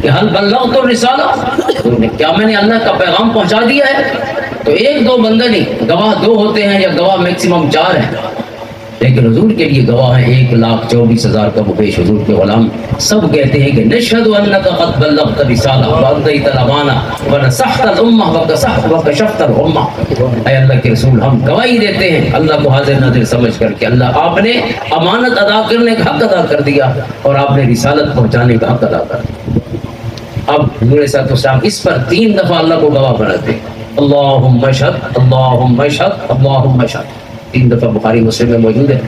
کہ حل بلغت الرسالہ، کیا میں نے اللہ کا پیغام پہنچا دیا ہے؟ تو ایک دو بندہ نہیں، گواہ دو ہوتے ہیں یا گواہ میکسیمم 4 ہیں، لیکن حضور کے لیے گواہ ہیں 1,24,000 کا مبیش حضور کے غلام۔ سب کہتے ہیں کہ نشہد انک قد بلغت الرسالہ وادیت الامانہ ونصحت الامہ وکشفت الغمہ۔ اے اللہ کے رسول، ہم گواہی دیتے ہیں اللہ کو حاضر ناظر سمجھ کر کہ اللہ آپ نے امانت ادا کرنے کا حق ادا کر دیا اور آپ نے رسالت پہنچانے کا حق ادا کر دیا۔ اب حضور صلی اللہ علیہ وسلم اس پر 3 دفعہ اللہ کو گواہ بناتے ہیں، اللہم اشہد اللہم اشہد اللہم اشہد، 3 دفعہ بخاری مسلم میں موجود ہے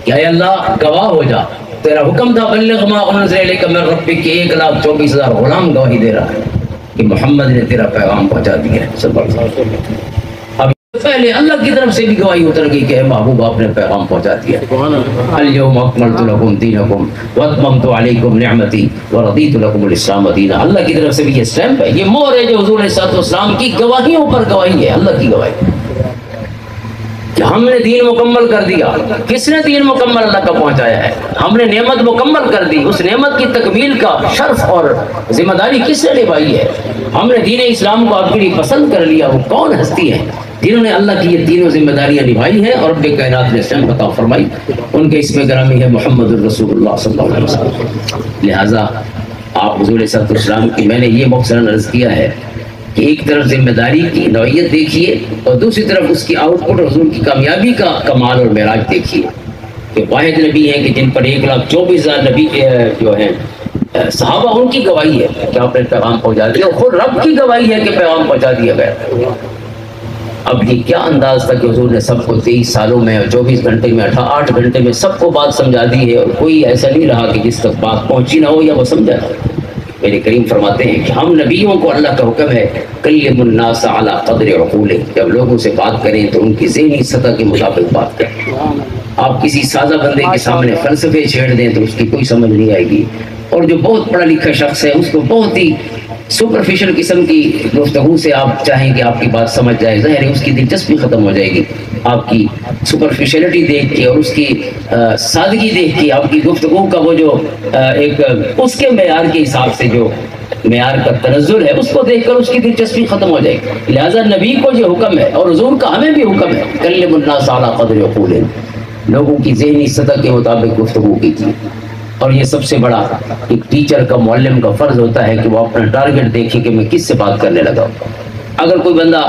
کہ اے اللہ گواہ ہو جا، تیرا حکم تھا بلغ ما انزل الیک من ربک، کہ 1,24,000 غلام گواہی دے رہا ہے کہ محمد نے تیرا پیغام پہنچا دیا ہے صلی اللہ علیہ وسلم۔ اب پہلے اللہ کی طرف سے بھی گواہی اتر گئی کہ اے محبوب آپ نے پیغام پہنچا دیا، الیوم اکملت لکم دینکم واتممت علیکم نعمتی ورضیت لکم الاسلام دینا۔ اللہ کی طرف سے بھی یہ اسٹیمپ ہے، یہ مہر ہے جو حضور صلی اللہ علیہ وسلم کی گواہیوں پر گواہی ہے، اللہ کی گواہی کہ ہم نے دین مکمل کر دیا۔ کس نے دین مکمل اللہ کا پہنچایا ہے؟ ہم نے نعمت مکمل کر دی، اس نعمت کی تکمیل کا شرف اور ذمہ داری کس نے نبھائی ہے؟ ہم نے دین اسلام کو آپ کے لیے پسند کر لیا۔ وہ کون ہستی ہیں جنہوں نے اللہ کی یہ تینوں ذمہ داریاں نبھائی ہیں اور رب کائنات نے اسلام عطا فرمائی؟ ان کے اسم گرامی ہے محمد الرسول اللہ صلی اللہ علیہ وسلم۔ لہٰذا آپ حضور صلی اللہ علیہ وسلم کی میں نے یہ مختصراً عرض کیا ہے کہ ایک طرف ذمہ داری کی نوعیت دیکھیے اور دوسری طرف اس کی آؤٹ پٹ، حضور کی کامیابی کا کمال اور معراج دیکھیے کہ واحد نبی ہیں کہ جن پر 1,24,000 نبی جو ہیں صحابہ، ان کی گواہی ہے کہ آپ نے پیغام پہنچا دیا، اور خود رب کی گواہی ہے کہ پیغام پہنچا دیا گیا۔ اب یہ کیا انداز تھا کہ حضور نے سب کو 23 سالوں میں اور 24 گھنٹے میں 8 گھنٹے میں سب کو بات سمجھا دی ہے، اور کوئی ایسا نہیں رہا کہ جس تک بات پہنچی نہ ہو یا وہ سمجھا نہ۔ میرے کریم فرماتے ہیں کہ ہم نبیوں کو اللہ کا حکم ہے کلم الناس علی قدر عقولہ، جب لوگوں سے بات کریں تو ان کی ذہنی سطح کے مطابق بات کریں۔ آپ کسی سادہ بندے کے سامنے فلسفے چھیڑ دیں تو اس کی کوئی سمجھ نہیں آئے گی، اور جو بہت پڑھا لکھا شخص ہے اس کو بہت ہی سپرفیشل قسم کی گفتگو سے آپ چاہیں کہ آپ کی بات سمجھ جائے، ظاہر ہے اس کی دلچسپی ختم ہو جائے گی۔ آپ کی سپرفیشلٹی دیکھ کے اور اس کی سادگی دیکھ کے، آپ کی گفتگو کا وہ جو ایک اس کے معیار کے حساب سے جو معیار کا تنزل ہے، اس کو دیکھ کر اس کی دلچسپی ختم ہو جائے گی۔ لہٰذا نبی کو یہ حکم ہے اور حضور کا ہمیں بھی حکم ہے کلم الناس علی قدر عقولہ، لوگوں کی ذہنی سطح کے مطابق گفتگو کیجیے۔ اور یہ سب سے بڑا ایک ٹیچر کا، معلم کا فرض ہوتا ہے کہ وہ اپنا ٹارگٹ دیکھے کہ میں کس سے بات کرنے لگا ہوں۔ اگر کوئی بندہ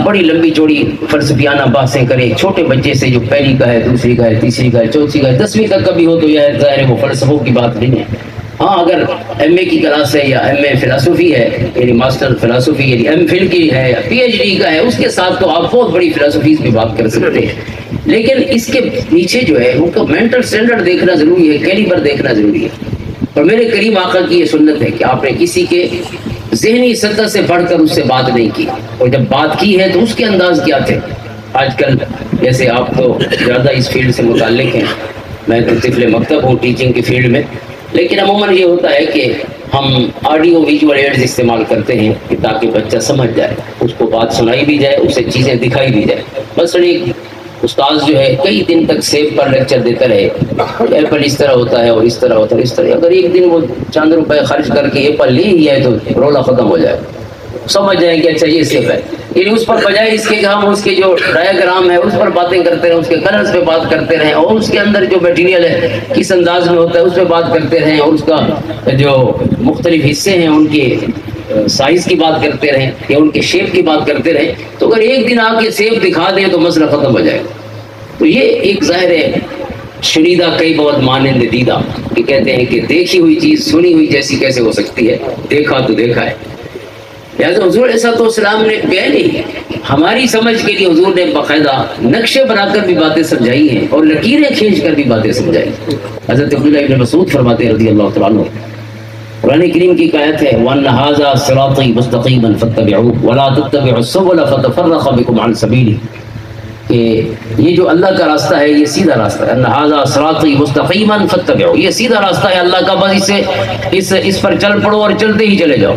بڑی لمبی چوڑی فلسفیانہ باتیں کرے چھوٹے بچے سے جو پہلی کا ہے، دوسری کا ہے، تیسری کا ہے، چوتھی کا ہے، 10ویں تک کا بھی ہو، تو یہ ظاہر ہے وہ فلسفوں کی بات نہیں ہے۔ ہاں اگر ایم اے کی کلاس ہے یا ایم اے فلسفی ہے، یعنی ماسٹر فلسفی یعنی ایم فل کی ہے یا پی ایچ ڈی کا ہے، اس کے ساتھ تو آپ بہت بڑی فلسفیز پہ بات کر سکتے ہیں، لیکن اس کے پیچھے جو ہے ان کا مینٹل اسٹینڈرڈ دیکھنا ضروری ہے، کیلیبر دیکھنا ضروری ہے۔ اور میرے کریم آقا کی یہ سنت ہے کہ آپ نے کسی کے ذہنی سطح سے بڑھ کر اس سے بات نہیں کی، اور جب بات کی ہے تو اس کے انداز کیا تھے۔ آج کل جیسے آپ تو زیادہ اس فیلڈ سے متعلق ہیں، میں تو طفل مکتب ہوں ٹیچنگ کی فیلڈ میں، لیکن عموماً یہ ہوتا ہے کہ ہم آڈیو ویژول ایڈز استعمال کرتے ہیں کہ تاکہ بچہ سمجھ جائے، اس کو بات سنائی بھی جائے، اسے چیزیں دکھائی بھی جائے۔ مثلا ایک استاذ جو ہے کئی دن تک سیب پر لیکچر دیتا رہے، ایپل اس طرح ہوتا ہے اور اس طرح ہوتا ہے، اس طرح، اگر ایک دن وہ چند روپے خرچ کر کے ایپل لے ہی ہے تو رولا ختم ہو جائے، سمجھ جائیں کہ اچھا یہ سیب ہے۔ یعنی اس پر بجائے اس کے کہ ہم اس کے جو ڈایاگرام ہے اس پر باتیں کرتے رہیں، اس کے کلرز پہ بات کرتے رہیں، اور اس کے اندر جو میٹیریل ہے کس انداز میں ہوتا ہے اس پہ بات کرتے رہیں، اور اس کا جو مختلف حصے ہیں ان کے سائز کی بات کرتے رہیں یا ان کے شیپ کی بات کرتے رہیں، تو اگر ایک دن آ کے سیب دکھا دیں تو مسئلہ ختم ہو جائے گا۔ تو یہ ایک ظاہر ہے شنیدہ کئی بہت مانند دیدہ، کہ کہتے ہیں کہ دیکھی ہوئی چیز سنی ہوئی جیسی کیسے ہو سکتی ہے، دیکھا تو دیکھا ہے۔ لہٰذا حضور علیہ السلام نے پہلے ہماری سمجھ کے لیے حضور نے باقاعدہ نقشے بنا کر بھی باتیں سمجھائی ہیں اور لکیریں کھینچ کر بھی باتیں سمجھائی۔ حضرت عبداللہ ابن مسعود فرماتے ہیں رضی اللہ تعالیٰ عنہ، قرآن کریم کی آیت ہے وَأَنَّ هَذَا صِرَاطِي مُسْتَقِيمًا فَاتَّبِعُوهُ وَلَا تَتَّبِعُوا السُّبُلَ فَتَفَرَّقَ بِكُمْ عَنْ سَبِيلِهِ، کہ یہ جو اللہ کا راستہ ہے یہ سیدھا راستہ ہے، ان ھذا صراطی مستقیما فاتبعوا، یہ سیدھا راستہ ہے اللہ کا، بس اس پر چل پڑو اور چلتے ہی چلے جاؤ۔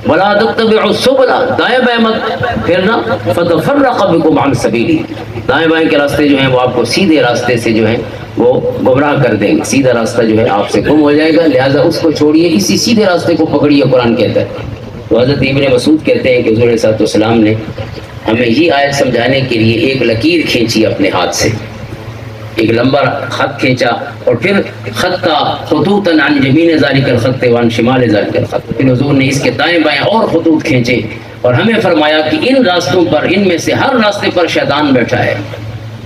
ولا تتبعوا السبل، دائیں بائیں مت پھرنا، فتفرق بکم عن سبیلی، دائیں بائیں کے راستے جو ہیں وہ آپ کو سیدھے راستے سے جو ہیں وہ گمراہ کر دیں گے، سیدھا راستہ جو ہے آپ سے گم ہو جائے گا، لہٰذا اس کو چھوڑیے، اسی سیدھے راستے کو پکڑیے، قرآن کہتا ہے۔ تو حضرت ابن مسعود کہتے ہیں کہ حضور صلی اللہ علیہ وسلم نے ہمیں یہ آیت سمجھانے کے لیے ایک لکیر کھینچی اپنے ہاتھ سے، ایک لمبا خط کھینچا، اور پھر خط کا خطوطاً عن یمین ذالک الخط وعن شمال ذالک الخط، پھر حضور نے اس کے دائیں بائیں اور خطوط کھینچے اور ہمیں فرمایا کہ ان راستوں پر، ان میں سے ہر راستے پر شیطان بیٹھا ہے،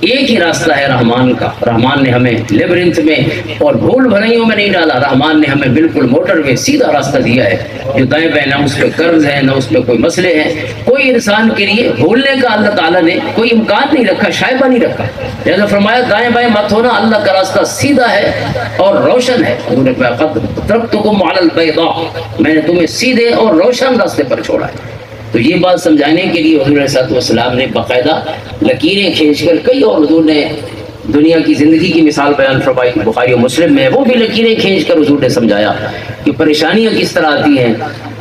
ایک ہی راستہ ہے رحمان کا، رحمان نے ہمیں لیبرنتھ میں اور بھول بھلائیوں میں نہیں ڈالا، رحمان نے ہمیں بالکل موٹر وے سیدھا راستہ دیا ہے، جو دائیں بائیں نہ اس پہ قرض ہے، نہ اس پہ کوئی مسئلے ہیں، کوئی انسان کے لیے بھولنے کا اللہ تعالیٰ نے کوئی امکان نہیں رکھا، شائبہ نہیں رکھا، جیسا فرمایا دائیں بائیں مت ہونا، اللہ کا راستہ سیدھا ہے اور روشن ہے، ترکتکم علی البیضاء، میں نے تمہیں سیدھے اور روشن راستے پر چھوڑا ہے۔ تو یہ بات سمجھانے کے لیے حضور علیہ السلام نے باقاعدہ لکیریں کھینچ کر کئی، اور حضور نے دنیا کی زندگی کی مثال بیان فرمائی، بخاری و مسلم میں وہ بھی لکیریں کھینچ کر حضور نے سمجھایا کہ پریشانیاں کس طرح آتی ہیں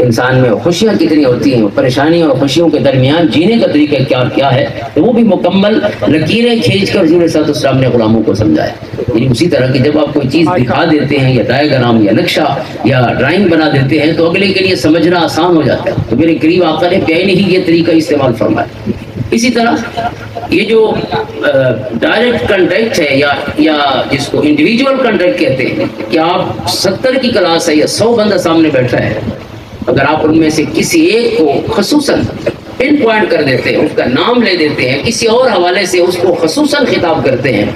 انسان میں، خوشیاں کتنی ہوتی ہیں، پریشانیوں اور خوشیوں کے درمیان جینے کا طریقہ کیا ہے، تو وہ بھی مکمل لکیریں کھینچ کر حضور صلی اللہ علیہ وسلم نے غلاموں کو سمجھایا۔ یعنی اسی طرح کہ جب آپ کوئی چیز دکھا دیتے ہیں یا ڈائیگرام یا نقشہ یا ڈرائنگ بنا دیتے ہیں تو اگلے کے لیے سمجھنا آسان ہو جاتا ہے، تو میرے قریب آقا نے پیارے نہیں یہ طریقہ استعمال فرمایا۔ اسی طرح یہ جو ڈائریکٹ کنٹیکٹ ہے یا جس کو انڈیویجول کنٹیکٹ کہتے ہیں، کہ آپ 70 کی کلاس ہے یا 100 بندہ سامنے بیٹھا ہے، اگر آپ ان میں سے کسی ایک کو خصوصاً پن پوائنٹ کر دیتے ہیں، اس کا نام لے دیتے ہیں، کسی اور حوالے سے اس کو خصوصاً خطاب کرتے ہیں،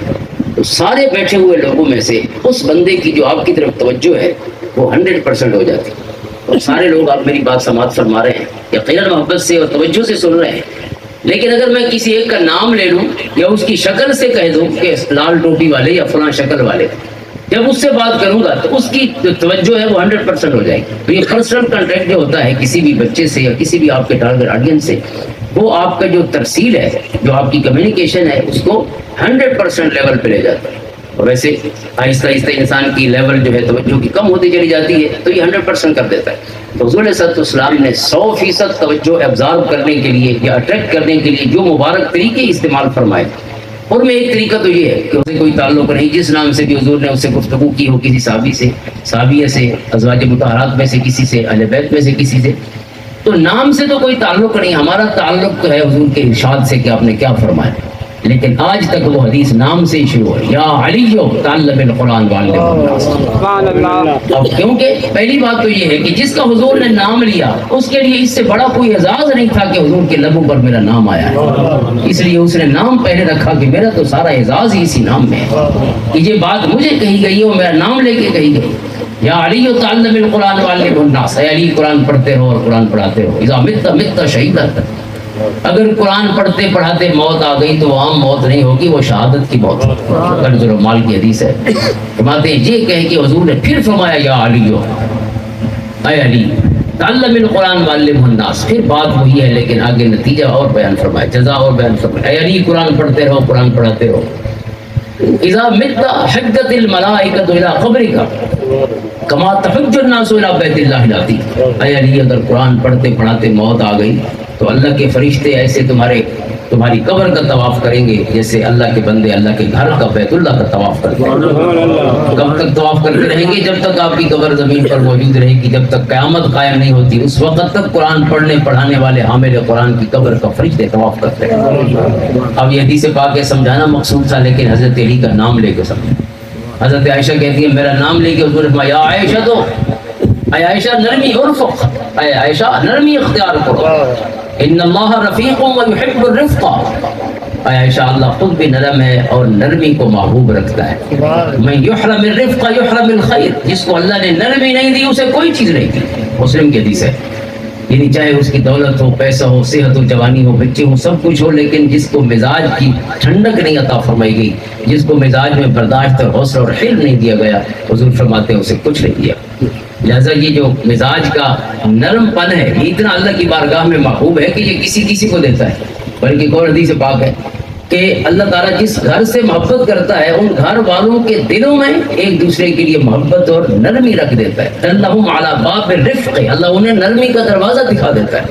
تو سارے بیٹھے ہوئے لوگوں میں سے اس بندے کی جو آپ کی طرف توجہ ہے وہ 100% ہو جاتی ہے، اور سارے لوگ آپ میری بات سماعت فرما رہے ہیں، یقیناً محبت سے اور توجہ سے سن رہے ہیں۔ لیکن اگر میں کسی ایک کا نام لے لوں یا اس کی شکل سے کہہ دوں کہ لال ٹوپی والے یا فلاں شکل والے، جب اس سے بات کروں گا تو اس کی جو توجہ ہے وہ 100% ہو جائے گی۔ تو یہ پرسنل کنٹیکٹ جو ہوتا ہے کسی بھی بچے سے یا کسی بھی آپ کے ٹارگٹ آڈینس سے، وہ آپ کا جو ترسیل ہے، جو آپ کی کمیونیکیشن ہے، اس کو 100% لیول پہ لے جاتا ہے۔ اور ویسے آہستہ آہستہ انسان کی لیول جو ہے توجہ کی کم ہوتی چلی جاتی ہے، تو یہ 100% کر دیتا ہے۔ تو حضور صلی اللہ علیہ وسلم نے 100% توجہ ابزارو کرنے کے لیے یا اٹریکٹ کرنے کے لیے جو مبارک طریقے استعمال فرمائے، اور میں ایک طریقہ تو یہ ہے کہ اسے کوئی تعلق نہیں، جس نام سے بھی حضور نے اس سے گفتگو کی ہو، کسی صحابی سے، صحابیہ سے، ازواج مطہرات میں سے کسی سے، اہل بیت میں سے کسی سے، تو نام سے تو کوئی تعلق نہیں، ہمارا تعلق تو ہے حضور کے ارشاد سے کہ آپ نے کیا فرمایا۔ لیکن آج تک وہ حدیث نام سے ہی شروع ہے، یا علیو تعلم القرآن وعلمہ الناس۔ اب کیونکہ پہلی بات تو یہ ہے کہ جس کا حضور نے نام لیا اس کے لیے اس سے بڑا کوئی اعزاز نہیں تھا کہ حضور کے لبوں پر میرا نام آیا ہے، اس لیے اس نے نام پہلے رکھا کہ میرا تو سارا اعزاز ہی اسی نام میں ہے، کہ یہ بات مجھے کہی گئی ہے اور میرا نام لے کے کہی گئی۔ یا علی تعلم القرآن وعلمہ الناس، اے علی قرآن پڑھتے رہو اور قرآن پڑھاتے رہو، اذا مت مت شہیدا، اگر قرآن پڑھتے پڑھاتے موت آ گئی تو وہ عام موت نہیں ہوگی، وہ شہادت کی موت ہوگی۔ کنز المال کی حدیث ہے، فرماتے ہیں یہ کہہ کے حضور نے پھر فرمایا یا علی، اے علی تعلم القرآن وعلمہ الناس، پھر بات وہی ہے لیکن آگے نتیجہ اور بیان فرمایا، جزا اور بیان فرمایا، اے علی قرآن پڑھتے رہو، قرآن پڑھاتے رہو۔ اذا مت حجت الملائکۃ الی قبرک کما تحج الناس الی بیت اللہ العتیق، اے علی اگر قرآن پڑھتے پڑھاتے موت آ گئی تو اللہ کے فرشتے ایسے تمہاری قبر کا طواف کریں گے جیسے اللہ کے بندے اللہ کے گھر کا بیت اللہ کا طواف کرتے ہیں۔ کب تک طواف کرتے رہیں گے؟ جب تک آپ کی قبر زمین پر موجود رہے گی، جب تک قیامت قائم نہیں ہوتی، اس وقت تک قرآن پڑھنے پڑھانے والے حامل قرآن کی قبر کا فرشتے طواف کرتے ہیں۔ اب یہ حدیث پاک کے سمجھانا مقصود تھا، لیکن حضرت علی کا نام لے کے سمجھا۔ حضرت عائشہ کہتی ہے میرا نام لے کے حضور نے فرمایا یا عائشہ، تو اے عائشہ نرمی عرفق، اے عائشہ نرمی اختیار کرو، ان اللہ رفیق و یحب الرفق، اے عائشہ اللہ خود بھی نرم ہے اور نرمی کو محبوب رکھتا ہے۔ من یحرم الرفق یحرم الخیر، جس کو اللہ نے نرمی نہیں دی اسے کوئی چیز نہیں دی، مسلم کی حدیث ہے۔ یعنی چاہے اس کی دولت ہو، پیسہ ہو، صحت ہو، جوانی ہو، بچے ہو، سب کچھ ہو، لیکن جس کو مزاج کی ٹھنڈک نہیں عطا فرمائی گئی، جس کو مزاج میں برداشت اور حوصلہ اور حلم نہیں دیا گیا، حضور فرماتے ہیں اسے کچھ نہیں دیا۔ لہٰذا یہ جو مزاج کا نرم پن ہے یہ اتنا اللہ کی بارگاہ میں محبوب ہے کہ یہ کسی کو دیتا ہے، بلکہ ایک اور حدیث پاک ہے کہ اللہ تعالیٰ جس گھر سے محبت کرتا ہے ان گھر والوں کے دلوں میں ایک دوسرے کے لیے محبت اور نرمی رکھ دیتا ہے۔ اللہم علی باب الرفق، اللہ انہیں نرمی کا دروازہ دکھا دیتا ہے۔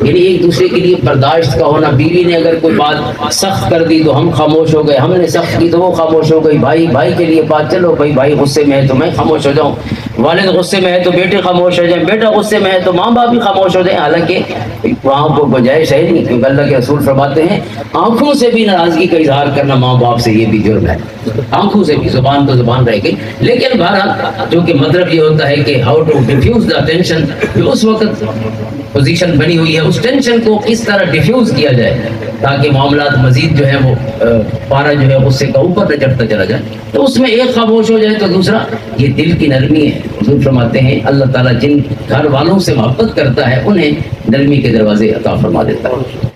یعنی ایک دوسرے کے لیے برداشت کا ہونا. بیوی نے اگر کوئی بات سخت کر دی تو ہم خاموش ہو گئے, ہم نے سخت کی تو وہ خاموش ہو گئی. بھائی کے لیے بات, چلو بھائی غصے میں ہے تو میں خاموش ہو جاؤں, والد غصے میں ہے تو بیٹے خاموش ہو جائیں, بیٹا غصے میں ہے تو ماں باپ بھی خاموش ہو جائیں. حالانکہ وہاں کو گنجائش ہے نہیں, کیونکہ اللہ کے رسول فرماتے ہیں آنکھوں سے بھی ناراضگی کا اظہار کرنا ماں باپ سے یہ بھی جرم ہے. آنکھوں سے بھی, زبان تو زبان رہ گئی. لیکن بہرحال جو کہ مطلب یہ ہوتا ہے کہ how to defuse the tension, جو اس وقت پوزیشن بنی ہوئی ہے اس ٹینشن کو کس طرح ڈیفیوز کیا جائے تاکہ معاملات مزید جو ہے وہ پارا جو ہے غصے کا اوپر نہ چڑھتا چلا جائے. تو اس میں ایک خاموش ہو جائے تو دوسرا, یہ دل کی نرمی ہے. حضور فرماتے ہیں اللہ تعالیٰ جن گھر والوں سے محبت کرتا ہے انہیں نرمی کے دروازے عطا فرما دیتا ہے.